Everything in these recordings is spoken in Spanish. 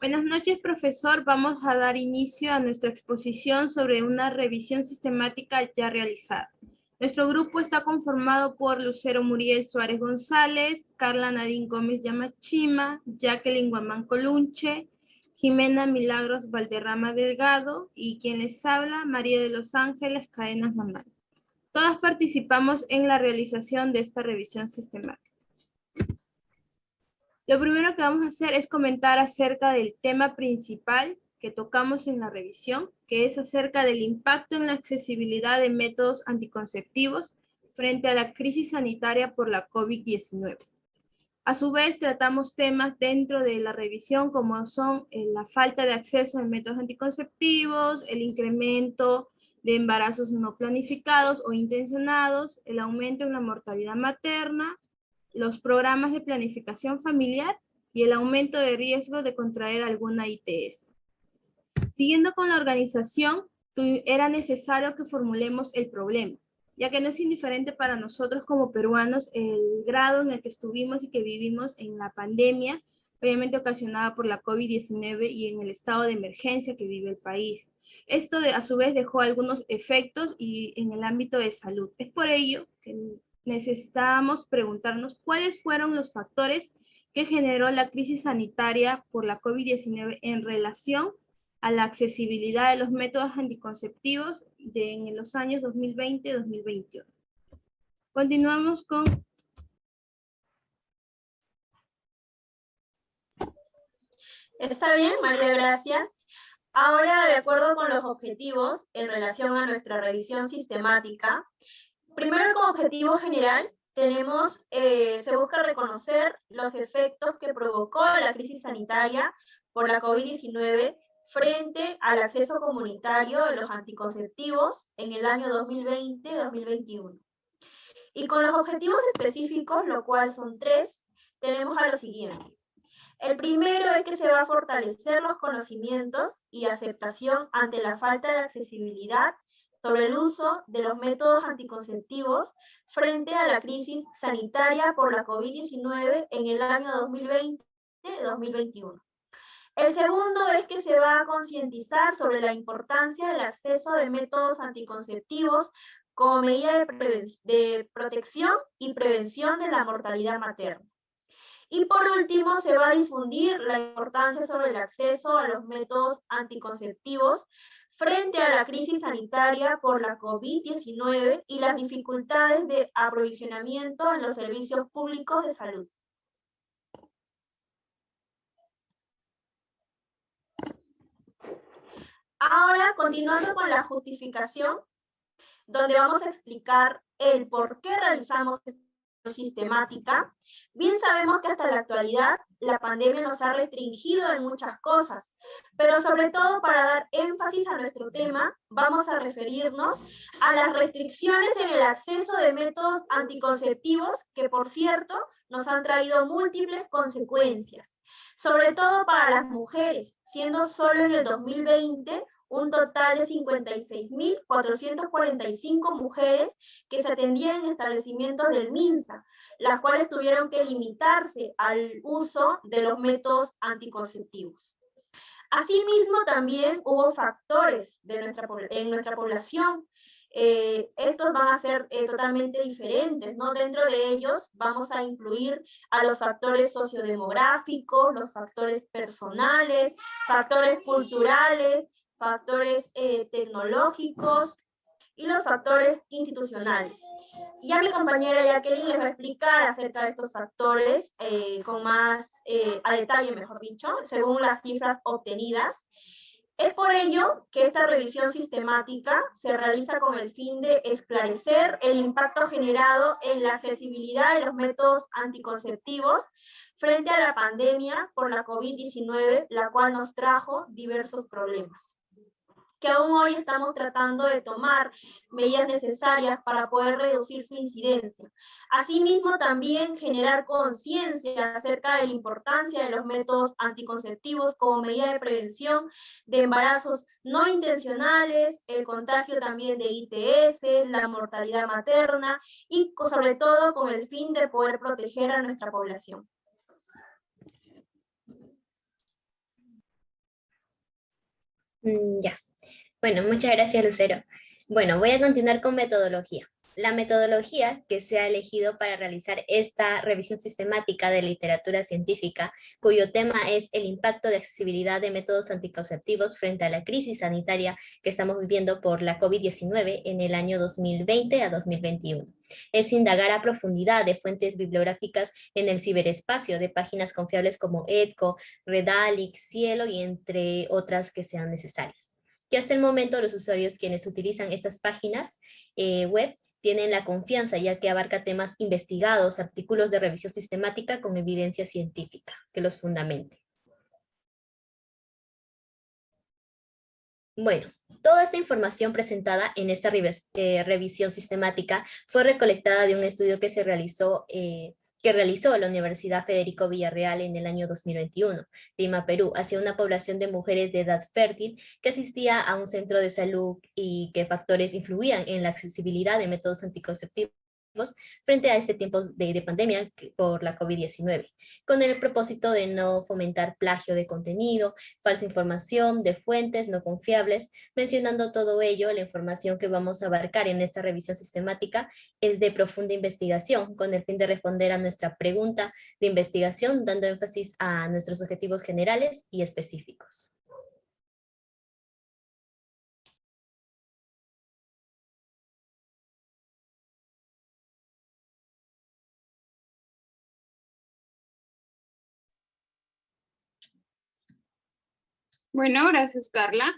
Buenas noches, profesor. Vamos a dar inicio a nuestra exposición sobre una revisión sistemática ya realizada. Nuestro grupo está conformado por Lucero Muriel Suárez González, Carla Nadine Gómez Yamachima, Jacqueline Guamán Colunche, Jimena Milagros Valderrama Delgado y quien les habla, María de los Ángeles Cadenas Mamán. Todas participamos en la realización de esta revisión sistemática. Lo primero que vamos a hacer es comentar acerca del tema principal que tocamos en la revisión, que es acerca del impacto en la accesibilidad de métodos anticonceptivos frente a la crisis sanitaria por la COVID-19. A su vez, tratamos temas dentro de la revisión como son la falta de acceso a métodos anticonceptivos, el incremento de embarazos no planificados o intencionados, el aumento en la mortalidad materna, los programas de planificación familiar y el aumento de riesgo de contraer alguna ITS. Siguiendo con la organización, era necesario que formulemos el problema, ya que no es indiferente para nosotros como peruanos el grado en el que estuvimos y que vivimos en la pandemia, obviamente ocasionada por la COVID-19 y en el estado de emergencia que vive el país. Esto a su vez dejó algunos efectos y en el ámbito de salud. Es por ello que necesitábamos preguntarnos cuáles fueron los factores que generó la crisis sanitaria por la COVID-19 en relación a la accesibilidad de los métodos anticonceptivos en los años 2020-2021. Continuamos con... Está bien, María, gracias. Ahora, de acuerdo con los objetivos en relación a nuestra revisión sistemática, primero, como objetivo general, se busca reconocer los efectos que provocó la crisis sanitaria por la COVID-19 frente al acceso comunitario de los anticonceptivos en el año 2020-2021. Y con los objetivos específicos, lo cual son 3, tenemos a lo siguiente. El primero es que se va a fortalecer los conocimientos y aceptación ante la falta de accesibilidad sobre el uso de los métodos anticonceptivos frente a la crisis sanitaria por la COVID-19 en el año 2020-2021. El segundo es que se va a concientizar sobre la importancia del acceso de métodos anticonceptivos como medida de protección y prevención de la mortalidad materna. Y por último, se va a difundir la importancia sobre el acceso a los métodos anticonceptivos frente a la crisis sanitaria por la COVID-19 y las dificultades de aprovisionamiento en los servicios públicos de salud. Ahora, continuando con la justificación, donde vamos a explicar el por qué realizamos esta sistemática. Bien sabemos que hasta la actualidad la pandemia nos ha restringido en muchas cosas, pero sobre todo para dar énfasis a nuestro tema, vamos a referirnos a las restricciones en el acceso de métodos anticonceptivos que, por cierto, nos han traído múltiples consecuencias, sobre todo para las mujeres, siendo solo en el 2020 un total de 56.445 mujeres que se atendían en establecimientos del MINSA, las cuales tuvieron que limitarse al uso de los métodos anticonceptivos. Asimismo, también hubo factores en nuestra población. Estos van a ser totalmente diferentes, ¿no? Dentro de ellos vamos a incluir a los factores sociodemográficos, los factores personales, factores culturales, factores tecnológicos y los factores institucionales. Ya mi compañera Jacqueline les va a explicar acerca de estos factores con más a detalle, mejor dicho, según las cifras obtenidas. Es por ello que esta revisión sistemática se realiza con el fin de esclarecer el impacto generado en la accesibilidad de los métodos anticonceptivos frente a la pandemia por la COVID-19, la cual nos trajo diversos problemas, que aún hoy estamos tratando de tomar medidas necesarias para poder reducir su incidencia. Asimismo, también generar conciencia acerca de la importancia de los métodos anticonceptivos como medida de prevención de embarazos no intencionales, el contagio también de ITS, la mortalidad materna y sobre todo con el fin de poder proteger a nuestra población. Ya. Bueno, muchas gracias, Lucero. Bueno, voy a continuar con metodología. La metodología que se ha elegido para realizar esta revisión sistemática de literatura científica, cuyo tema es el impacto de accesibilidad de métodos anticonceptivos frente a la crisis sanitaria que estamos viviendo por la COVID-19 en el año 2020 a 2021. Es indagar a profundidad de fuentes bibliográficas en el ciberespacio de páginas confiables como EDCO, Redalyc, Cielo y entre otras que sean necesarias. Que hasta el momento los usuarios quienes utilizan estas páginas web tienen la confianza, ya que abarca temas investigados, artículos de revisión sistemática con evidencia científica que los fundamente. Bueno, toda esta información presentada en esta revisión sistemática fue recolectada de un estudio que realizó la Universidad Federico Villarreal en el año 2021, Lima, Perú, hacia una población de mujeres de edad fértil que asistía a un centro de salud y qué factores influían en la accesibilidad de métodos anticonceptivos frente a este tiempo de pandemia por la COVID-19, con el propósito de no fomentar plagio de contenido, falsa información, de fuentes no confiables. Mencionando todo ello, la información que vamos a abarcar en esta revisión sistemática es de profunda investigación, con el fin de responder a nuestra pregunta de investigación, dando énfasis a nuestros objetivos generales y específicos. Bueno, gracias, Carla.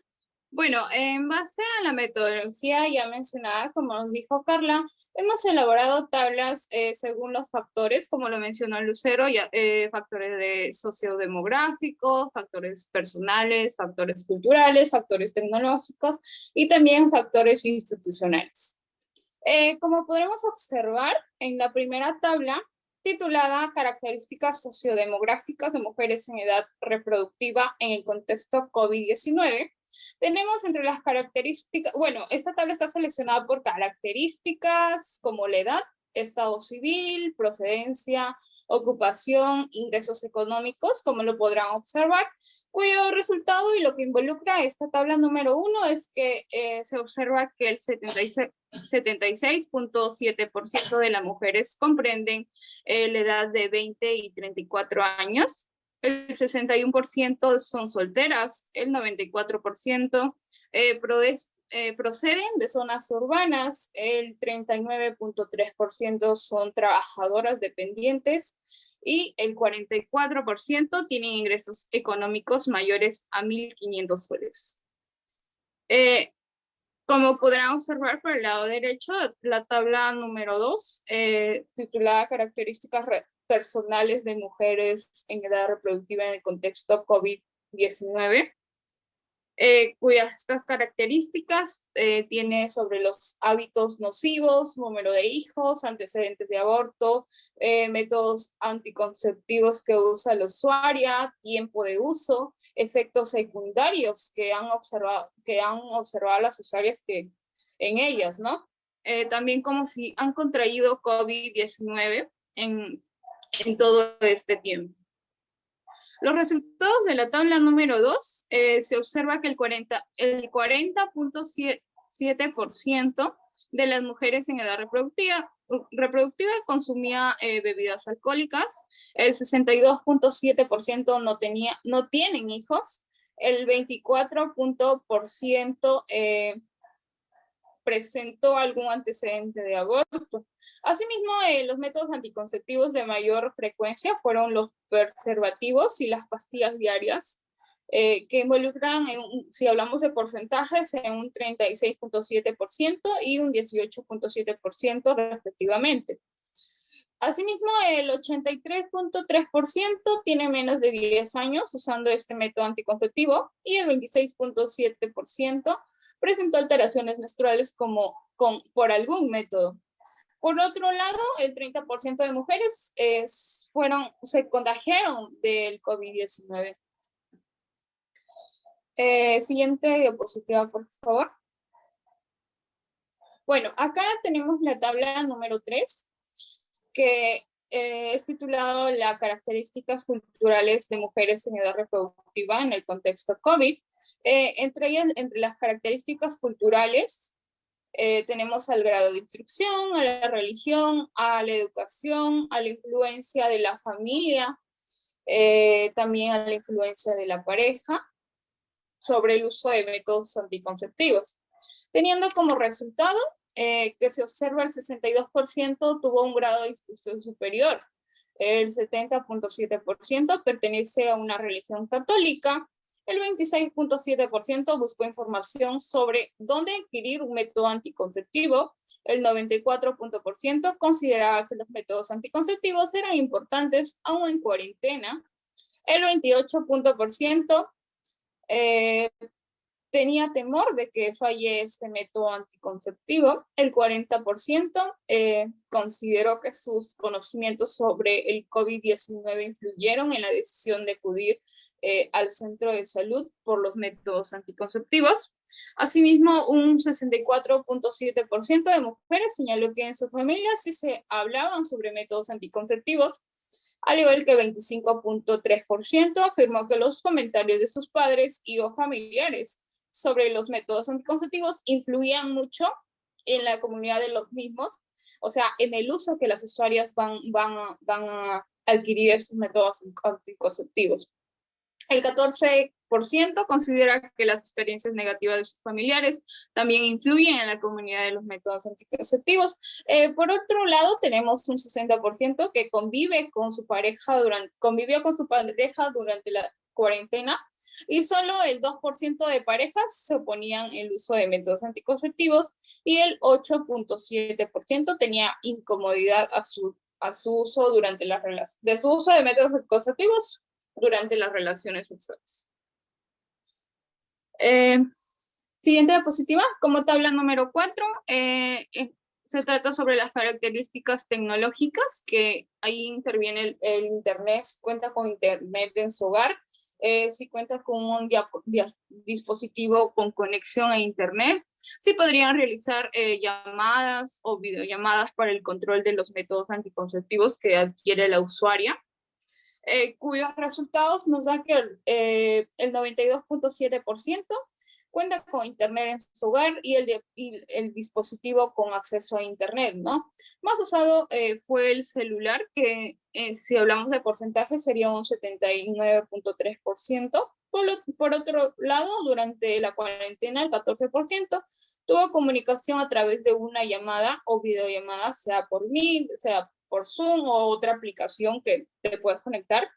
Bueno, en base a la metodología ya mencionada, como nos dijo Carla, hemos elaborado tablas según los factores, como lo mencionó Lucero, factores sociodemográficos, factores personales, factores culturales, factores tecnológicos y también factores institucionales. Como podremos observar en la primera tabla, titulada Características sociodemográficas de mujeres en edad reproductiva en el contexto COVID-19, tenemos entre las características, bueno, esta tabla está seleccionada por características como la edad, estado civil, procedencia, ocupación, ingresos económicos, como lo podrán observar, cuyo resultado y lo que involucra esta tabla número 1 es que se observa que el 76.7% de las mujeres comprenden la edad de 20 y 34 años, el 61% son solteras, el 94% proceden de zonas urbanas, el 39.3% son trabajadoras dependientes y el 44% tienen ingresos económicos mayores a 1.500 soles. Como podrán observar por el lado derecho, la tabla número 2, titulada Características personales de mujeres en edad reproductiva en el contexto COVID-19, cuyas estas características tiene sobre los hábitos nocivos, número de hijos, antecedentes de aborto, métodos anticonceptivos que usa la usuaria, tiempo de uso, efectos secundarios que han observado las usuarias en ellas, ¿no? También como si han contraído COVID-19 en todo este tiempo. Los resultados de la tabla número 2, se observa que el 40.7% de las mujeres en edad reproductiva consumía bebidas alcohólicas, el 62.7% no tienen hijos, el 24% presentó algún antecedente de aborto. Asimismo, los métodos anticonceptivos de mayor frecuencia fueron los preservativos y las pastillas diarias, que involucran, si hablamos de porcentajes, en un 36.7% y un 18.7% respectivamente. Asimismo, el 83.3% tiene menos de 10 años usando este método anticonceptivo y el 26.7% presentó alteraciones menstruales por algún método. Por otro lado, el 30% de mujeres se contagiaron del COVID-19. Siguiente diapositiva, por favor. Bueno, acá tenemos la tabla número 3, que es titulado las características culturales de mujeres en edad reproductiva en el contexto COVID. Entre ellas, entre las características culturales, tenemos al grado de instrucción, a la religión, a la educación, a la influencia de la familia, también a la influencia de la pareja sobre el uso de métodos anticonceptivos, teniendo como resultado que se observa el 62% tuvo un grado de instrucción superior, el 70.7% pertenece a una religión católica, el 26.7% buscó información sobre dónde adquirir un método anticonceptivo, el 94% consideraba que los métodos anticonceptivos eran importantes aún en cuarentena, el 28% tenía temor de que falle este método anticonceptivo. El 40% consideró que sus conocimientos sobre el COVID-19 influyeron en la decisión de acudir al centro de salud por los métodos anticonceptivos. Asimismo, un 64.7% de mujeres señaló que en su familia sí se hablaban sobre métodos anticonceptivos, al igual que 25.3% afirmó que los comentarios de sus padres y o familiares sobre los métodos anticonceptivos influían mucho en la comunidad de los mismos, o sea, en el uso que las usuarias van a adquirir esos métodos anticonceptivos. El 14% considera que las experiencias negativas de sus familiares también influyen en la comunidad de los métodos anticonceptivos. Por otro lado, tenemos un 60% que convivió con su pareja durante la cuarentena, y solo el 2% de parejas se oponían al uso de métodos anticonceptivos y el 8.7% tenía incomodidad a su uso durante las relaciones, de su uso de métodos anticonceptivos durante las relaciones sexuales. Siguiente diapositiva, como tabla número 4, se trata sobre las características tecnológicas, que ahí interviene el Internet, cuenta con Internet en su hogar, si cuenta con un dispositivo con conexión a Internet, si podrían realizar llamadas o videollamadas para el control de los métodos anticonceptivos que adquiere la usuaria, cuyos resultados nos da que el 92.7% cuenta con Internet en su hogar y el dispositivo con acceso a Internet, ¿no? Más usado fue el celular, que si hablamos de porcentaje sería un 79.3%. Por otro lado, durante la cuarentena, el 14% tuvo comunicación a través de una llamada o videollamada, sea por Meet, sea por Zoom o otra aplicación que te puedes conectar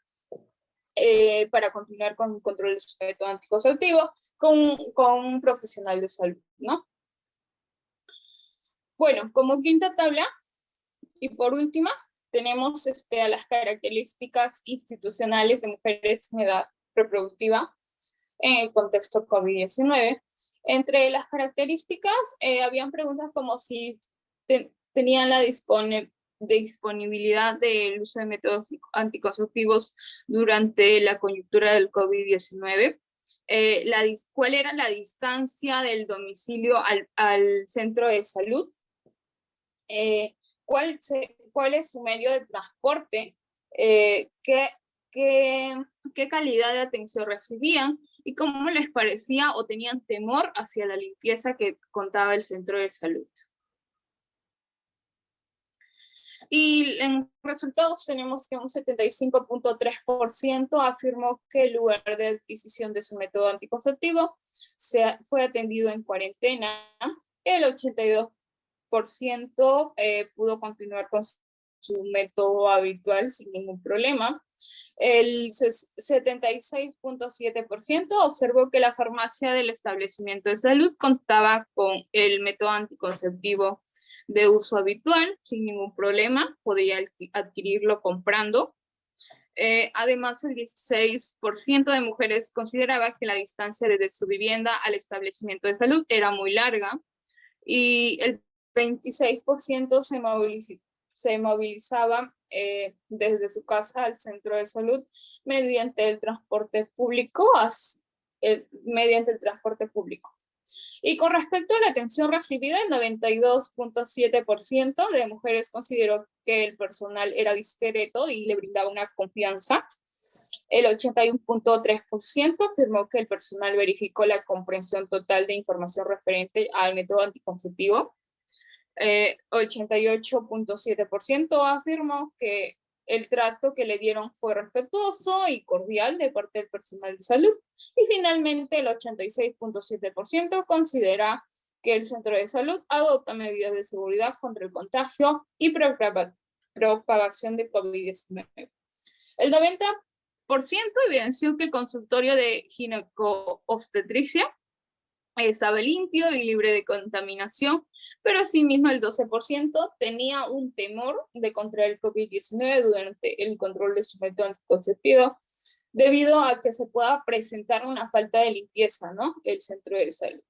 para continuar con el control del sujeto anticonceptivo con un profesional de salud, ¿no? Bueno, como quinta tabla, y por última, tenemos a las características institucionales de mujeres en edad reproductiva en el contexto COVID-19. Entre las características, habían preguntas como si tenían la disponibilidad del uso de métodos anticonceptivos durante la coyuntura del COVID-19, cuál era la distancia del domicilio al centro de salud, cuál es su medio de transporte, qué calidad de atención recibían y cómo les parecía o tenían temor hacia la limpieza que contaba el centro de salud. Y en resultados tenemos que un 75.3% afirmó que el lugar de adquisición de su método anticonceptivo fue atendido en cuarentena. El 82% pudo continuar con su método habitual sin ningún problema. El 76.7% observó que la farmacia del establecimiento de salud contaba con el método anticonceptivo de uso habitual, sin ningún problema, podía adquirirlo comprando. Además, el 16% de mujeres consideraba que la distancia desde su vivienda al establecimiento de salud era muy larga, y el 26% se movilizaba desde su casa al centro de salud mediante el transporte público. Y con respecto a la atención recibida, el 92.7% de mujeres consideró que el personal era discreto y le brindaba una confianza. El 81.3% afirmó que el personal verificó la comprensión total de información referente al método anticonceptivo. 88.7% afirmó que el trato que le dieron fue respetuoso y cordial de parte del personal de salud. Y finalmente, el 86.7% considera que el centro de salud adopta medidas de seguridad contra el contagio y propagación de COVID-19. El 90% evidenció que el consultorio de gineco-obstetricia estaba limpio y libre de contaminación, pero asimismo el 12% tenía un temor de contraer el COVID-19 durante el control de su método anticonceptivo, debido a que se pueda presentar una falta de limpieza, ¿no? El centro de salud.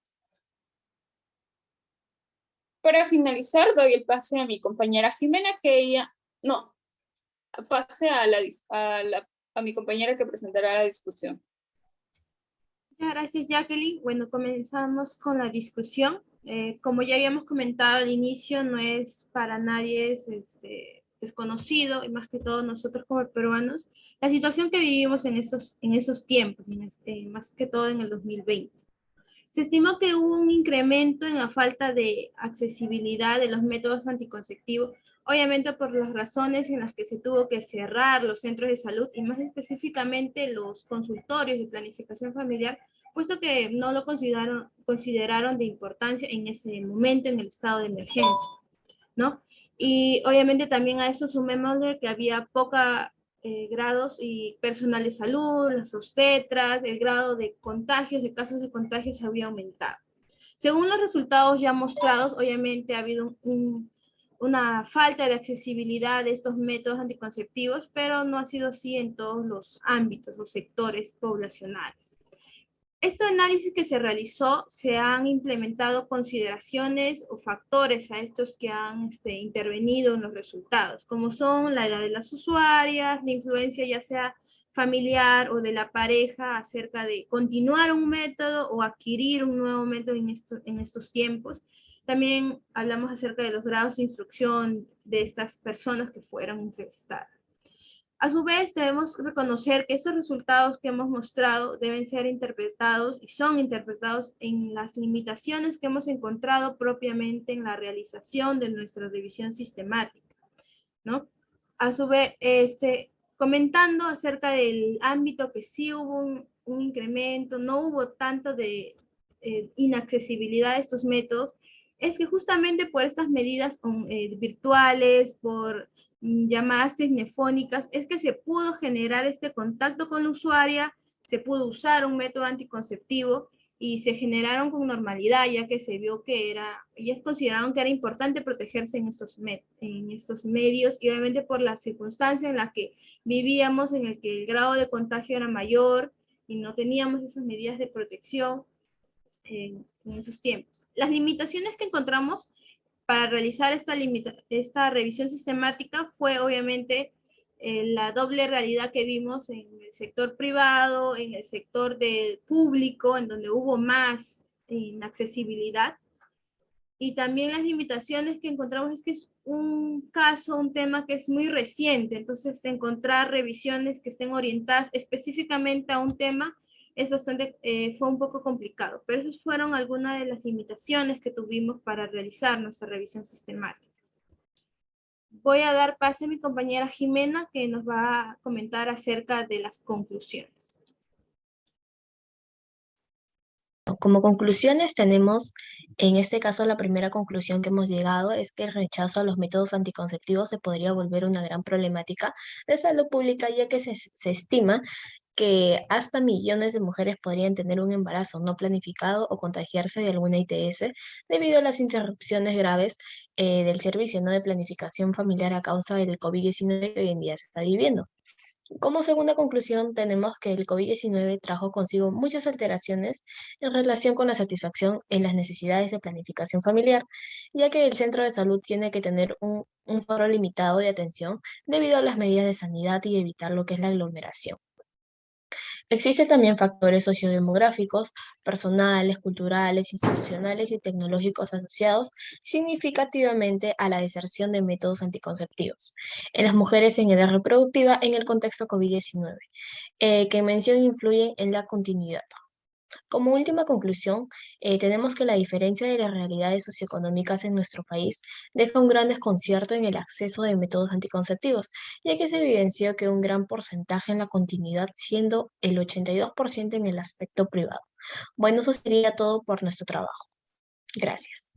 Para finalizar, doy el pase a mi compañera Jimena, pase a mi compañera que presentará la discusión. Muchas gracias, Jacqueline. Bueno, comenzamos con la discusión. Como ya habíamos comentado al inicio, no es para nadie desconocido, y más que todo nosotros como peruanos, la situación que vivimos en esos tiempos, más que todo en el 2020. Se estimó que hubo un incremento en la falta de accesibilidad de los métodos anticonceptivos, obviamente por las razones en las que se tuvo que cerrar los centros de salud y más específicamente los consultorios de planificación familiar, puesto que no lo consideraron de importancia en ese momento en el estado de emergencia, ¿no? Y obviamente también a eso sumémosle que había poca grados y personal de salud, las obstetras, el grado de contagios, de casos de contagios había aumentado. Según los resultados ya mostrados, obviamente ha habido una falta de accesibilidad de estos métodos anticonceptivos, pero no ha sido así en todos los ámbitos, los sectores poblacionales. Este análisis que se realizó, se han implementado consideraciones o factores a estos que han intervenido en los resultados, como son la edad de las usuarias, la influencia ya sea familiar o de la pareja acerca de continuar un método o adquirir un nuevo método en estos tiempos. También hablamos acerca de los grados de instrucción de estas personas que fueron entrevistadas. A su vez, debemos reconocer que estos resultados que hemos mostrado deben ser interpretados y son interpretados en las limitaciones que hemos encontrado propiamente en la realización de nuestra revisión sistemática, ¿no? A su vez, comentando acerca del ámbito que sí hubo un incremento, no hubo tanto de inaccesibilidad a estos métodos, es que justamente por estas medidas virtuales, por llamadas telefónicas, es que se pudo generar este contacto con la usuaria, se pudo usar un método anticonceptivo y se generaron con normalidad, ya que se vio que ellas consideraron que era importante protegerse en estos medios, y obviamente por la circunstancia en la que vivíamos, en el que el grado de contagio era mayor y no teníamos esas medidas de protección en esos tiempos. Las limitaciones que encontramos para realizar esta revisión sistemática fue obviamente la doble realidad que vimos en el sector privado, en el sector público, en donde hubo más inaccesibilidad. Y también las limitaciones que encontramos es que es un tema que es muy reciente, entonces encontrar revisiones que estén orientadas específicamente a un tema fue un poco complicado, pero esas fueron algunas de las limitaciones que tuvimos para realizar nuestra revisión sistemática. Voy a dar pase a mi compañera Jimena, que nos va a comentar acerca de las conclusiones. Como conclusiones tenemos, en este caso, la primera conclusión que hemos llegado es que el rechazo a los métodos anticonceptivos se podría volver una gran problemática de salud pública, ya que se estima que hasta millones de mujeres podrían tener un embarazo no planificado o contagiarse de alguna ITS debido a las interrupciones graves del servicio, ¿no?, de planificación familiar a causa del COVID-19 que hoy en día se está viviendo. Como segunda conclusión, tenemos que el COVID-19 trajo consigo muchas alteraciones en relación con la satisfacción en las necesidades de planificación familiar, ya que el centro de salud tiene que tener un foro limitado de atención debido a las medidas de sanidad y evitar lo que es la aglomeración. Existen también factores sociodemográficos, personales, culturales, institucionales y tecnológicos asociados significativamente a la deserción de métodos anticonceptivos en las mujeres en edad reproductiva en el contexto COVID-19, que en mención influyen en la continuidad. Como última conclusión, tenemos que la diferencia de las realidades socioeconómicas en nuestro país deja un gran desconcierto en el acceso de métodos anticonceptivos, ya que se evidenció que un gran porcentaje en la continuidad, siendo el 82% en el aspecto privado. Bueno, eso sería todo por nuestro trabajo. Gracias.